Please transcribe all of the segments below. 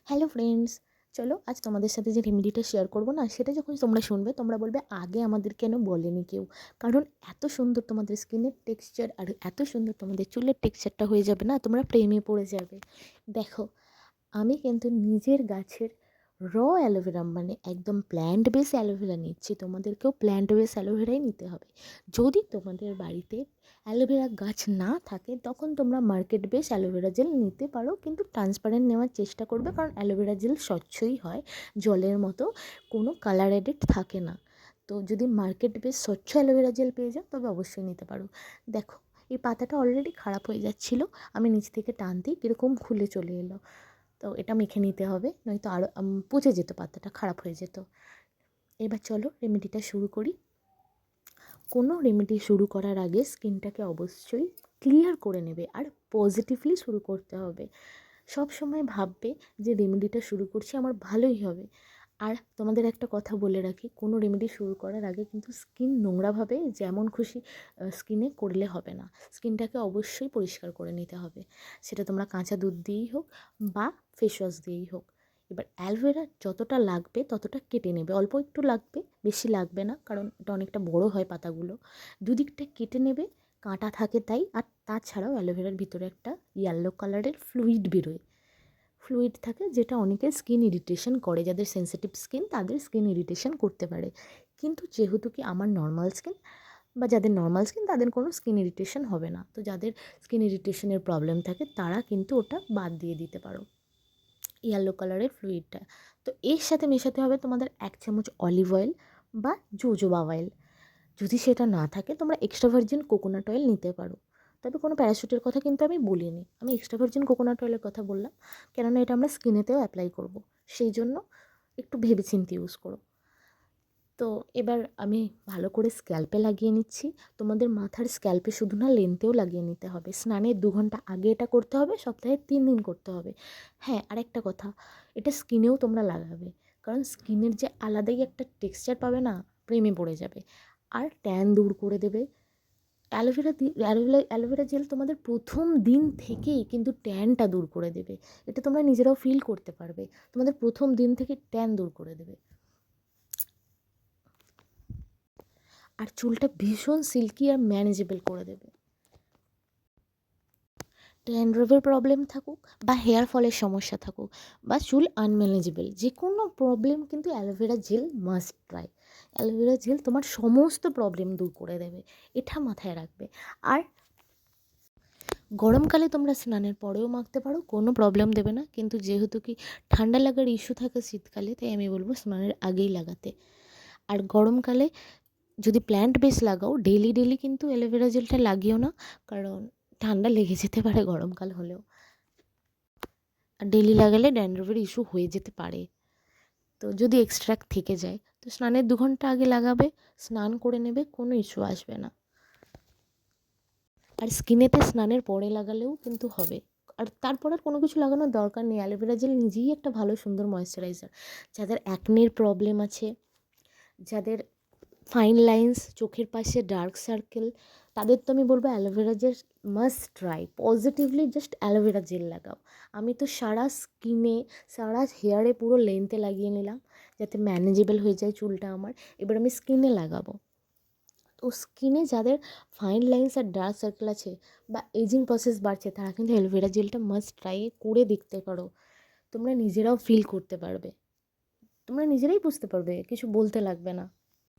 Hello friends, চলো আজ তোমাদের সাথে যে রেমেডিটা শেয়ার করবো না, সেটা যখন তোমরা শুনবে তোমরা বলবে আগে আমাদের কেন বলেনি কেউ। কারণ এত সুন্দর তোমাদের স্কিনের টেক্সচার আর এত সুন্দর তোমাদের চুলের টেক্সচারটা হয়ে যাবে না, তোমরা প্রেমে পড়ে যাবে। দেখো, আমি কিন্তু নিজের গাছের অ্যালোভেরা, মানে একদম প্ল্যান্ট বেস অ্যালোভেরা নিচ্ছি। তোমাদেরকেও প্ল্যান্ট বেস অ্যালোভেরাই নিতে হবে। যদি তোমাদের বাড়িতে অ্যালোভেরা গাছ না থাকে তখন তোমরা মার্কেট বেস অ্যালোভেরা জেল নিতে পারো, কিন্তু ট্রান্সপারেন্ট নেওয়ার চেষ্টা করবে, কারণ অ্যালোভেরা জেল স্বচ্ছই হয়, জলের মতো কোনো কালার এডিট থাকে না। তো যদি মার্কেট বেস স্বচ্ছ অ্যালোভেরা জেল পেয়ে যাও তবে অবশ্যই নিতে পারো। দেখো, এই পাতাটা অলরেডি খারাপ হয়ে যাচ্ছিলো, আমি নিচ থেকে টানতেই কীরকম খুলে চলে এলো। তো এটা মেখে নিতে হবে, নয়তো আরও পচে যেত, পাতাটা খারাপ হয়ে যেত। এবার চলো রেমেডিটা শুরু করি। কোনো রেমেডি শুরু করার আগে স্কিনটাকে অবশ্যই ক্লিয়ার করে নেবে আর পজিটিভলি শুরু করতে হবে। সব সময় ভাববে যে রেমেডিটা শুরু করছি আমার ভালোই হবে। আর তোমাদের একটা কথা বলে রাখি, কোনো রেমেডি শুরু করার আগে কিন্তু স্কিন নোংরাভাবে যেমন খুশি স্কিনে করলে হবে না। স্কিনটাকে অবশ্যই পরিষ্কার করে নিতে হবে, সেটা তোমরা কাঁচা দুধ দিয়েই হোক বা ফেস ওয়াশ দিয়েই হোক। এবার অ্যালোভেরা যতটা লাগবে ততটা কেটে নেবে, অল্প একটু লাগবে, বেশি লাগবে না, কারণ এটা অনেকটা বড় হয় পাতাগুলো। দুদিকটা কেটে নেবে, কাঁটা থাকে তাই। আর তাছাড়াও অ্যালোভেরার ভিতরে একটা ইয়েলো কালারের ফ্লুইড বেরোয়, ফ্লুইড থাকে, যেটা অনেকের স্কিন ইরিটেশন করে, যাদের সেন্সিটিভ স্কিন তাদের স্কিন ইরিটেশন করতে পারে। কিন্তু যেহেতু কি আমার নর্মাল স্কিন, বা যাদের নর্মাল স্কিন তাদের কোনো স্কিন ইরিটেশন হবে না, তো যাদের স্কিন ইরিটেশনের প্রবলেম থাকে তারা কিন্তু ওটা বাদ দিয়ে দিতে পারো, ইয়েলো কালারের ফ্লুইডটা। তো এর সাথে মেশাতে হবে তোমাদের 1 চামচ অলিভ অয়েল বা জোজোবা অয়েল। যদি সেটা না থাকে তোমরা এক্সট্রা ভার্জিন কোকোনাট অয়েল নিতে পারো। তবে কোনো প্যারাশুটের কথা কিন্তু আমি বলিনি, আমি এক্সট্রা ভার্জিন কোকোনাট অয়েলের কথা বললাম, কেননা এটা আমরা স্কিনেতেও অ্যাপ্লাই করব, সেই জন্য একটু ভেবেচিন্তে ইউজ করো। তো এবার আমি ভালো করে স্ক্যাল্পে লাগিয়ে নিচ্ছি। তোমাদের মাথার স্ক্যাল্পে শুধু না, লেন্থেও লাগিয়ে নিতে হবে। স্নানের 2 ঘন্টা আগে এটা করতে হবে, সপ্তাহে 3 দিন করতে হবে। হ্যাঁ, আরেকটা কথা, এটা স্কিনেও তোমরা লাগাবে, কারণ স্কিনের যে আলাদাই একটা টেক্সচার পাবে না, প্রেমে পড়ে যাবে। আর ট্যান দূর করে দেবে। অ্যালোভেরা জেল তোমাদের প্রথম দিন থেকেই কিন্তু ট্যানটা দূর করে দেবে, এটা তোমরা নিজেরাও ফিল করতে পারবে। তোমাদের প্রথম দিন থেকে ট্যান দূর করে দেবে, আর চুলটা ভীষণ সিল্কি আর ম্যানেজেবল করে দেবে। ড্যান্ড্রফের প্রবলেম থাকুক বা হেয়ার ফলের সমস্যা থাকুক বা চুল আনম্যানেজেবল, যে কোনো প্রবলেম কিন্তু aloe vera gel must try. Aloe vera gel তোমার সমস্ত প্রবলেম দূর করে দেবে, এটা মাথায় রাখবে। আর গরমকালে তোমরা স্নানের পরেও মাখতে পারো, কোনো প্রবলেম দেবে না, কিন্তু যেহেতু কি ঠান্ডা লাগার ইস্যু থাকে শীতকালে, তাই আমি বলবো স্নানের আগেই লাগাতে। আর গরমকালে যদি প্ল্যান্ট বেস লাগাও, ডেলি ডেলি কিন্তু অ্যালোভেরা জেলটা লাগিও না, কারণ ঠান্ডা লেগে যেতে পারে গরমকাল হলেও, আর ডেলি লাগালে ড্যান্ড্রফের ইস্যু হয়ে যেতে পারে। তো যদি এক্সট্রাক্ট থেকে যায় তো স্নানের 2 ঘন্টা আগে লাগাবে, স্নান করে নেবে, কোনো ইস্যু আসবে না। আর স্কিনেতে স্নানের পরে লাগালেও কিন্তু হবে, আর তারপর আর কোনো কিছু লাগানোর দরকার নেই। অ্যালোভেরা জেল নিজেই একটা ভালো সুন্দর ময়েশ্চারাইজার। যাদের অ্যাকনির প্রবলেম আছে, যাদের ফাইন লাইন্স, চোখের পাশে ডার্ক সার্কেল, তাদের তো আমি বলবো aloe vera gel must try. Positively just aloe vera gel লাগাও। আমি তো সারা স্কিনে, সারা হেয়ারে, পুরো লেন্থে লাগিয়ে নিলাম, যাতে ম্যানেজেবল হয়ে যায় চুলটা আমার। এবার আমি স্কিনে লাগাবো। তো স্কিনে যাদের ফাইন লাইন্স আর ডার্ক সার্কেল আছে বা এজিং প্রসেস বাড়ছে, তারা কিন্তু অ্যালোভেরা জেলটা মাস্ট ট্রাই করে দেখতে পারো। তোমরা নিজেরাও ফিল করতে পারবে, তোমরা নিজেরাই বুঝতে পারবে, কিছু বলতে লাগবে না।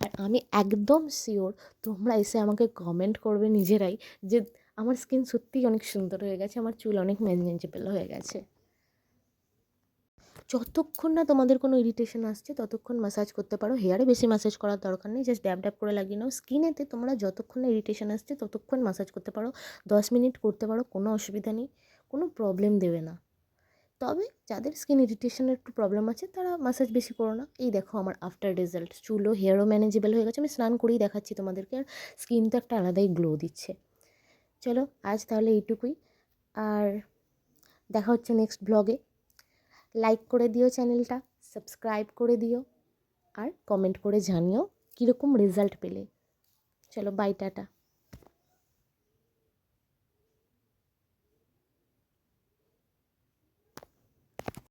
আর আমি একদম শিওর তোমরা এসে আমাকে কমেন্ট করবে নিজেরাই যে আমার স্কিন সত্যিই অনেক সুন্দর হয়ে গেছে, আমার চুল অনেক ম্যানেজেবল হয়ে গেছে। যতক্ষণ না তোমাদের কোনো ইরিটেশন আসছে ততক্ষণ ম্যাসাজ করতে পারো। হেয়ারে বেশি ম্যাসাজ করার দরকার নেই, জাস্ট ড্যাব ড্যাব করে লাগিয়ে নাও। স্কিনেতে তোমরা যতক্ষণ না ইরিটেশন আসছে ততক্ষণ ম্যাসাজ করতে পারো, 10 মিনিট করতে পারো, কোনো অসুবিধা নেই, কোনো প্রবলেম দেবে না। তবে যাদের স্কিন ইরিটেশনের একটু প্রবলেম আছে তারা ম্যাসাজ বেশি করো না। এই দেখো আমার আফটার রেজাল্ট, চুলও হেয়ারও ম্যানেজেবল হয়ে গেছে। আমি স্নান করেই দেখাচ্ছি তোমাদেরকে, আর স্কিন তো একটা আলাদাই গ্লো দিচ্ছে। চলো আজ তাহলে এইটুকুই, আর দেখা হচ্ছে নেক্সট ব্লগে। লাইক করে দিও চ্যানেলটা, সাবস্ক্রাইব করে দিও, আর কমেন্ট করে জানিও কীরকম রেজাল্ট পেলে। চলো বাই, টাটা।